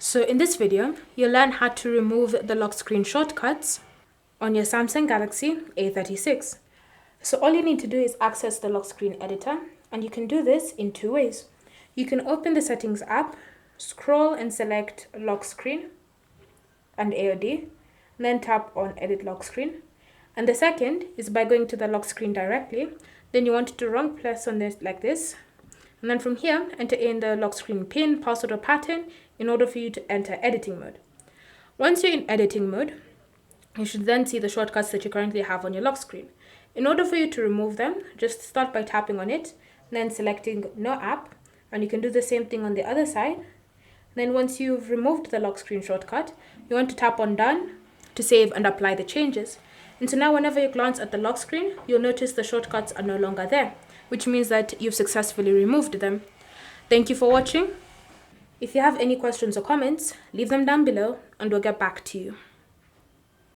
So in this video, you'll learn how to remove the lock screen shortcuts on your Samsung Galaxy A36. So all you need to do is access the lock screen editor, and you can do this in two ways. You can open the settings app, scroll and select lock screen and AOD, then tap on edit lock screen. And the second is by going to the lock screen directly. Then you want to wrong press on this like this. And then from here, enter in the lock screen pin, password or pattern in order for you to enter editing mode. Once you're in editing mode, you should then see the shortcuts that you currently have on your lock screen. In order for you to remove them, just start by tapping on it, then selecting no app, and you can do the same thing on the other side. Then once you've removed the lock screen shortcut, you want to tap on done to save and apply the changes. And so now whenever you glance at the lock screen, you'll notice the shortcuts are no longer there, which means that you've successfully removed them. Thank you for watching. If you have any questions or comments, leave them down below and we'll get back to you.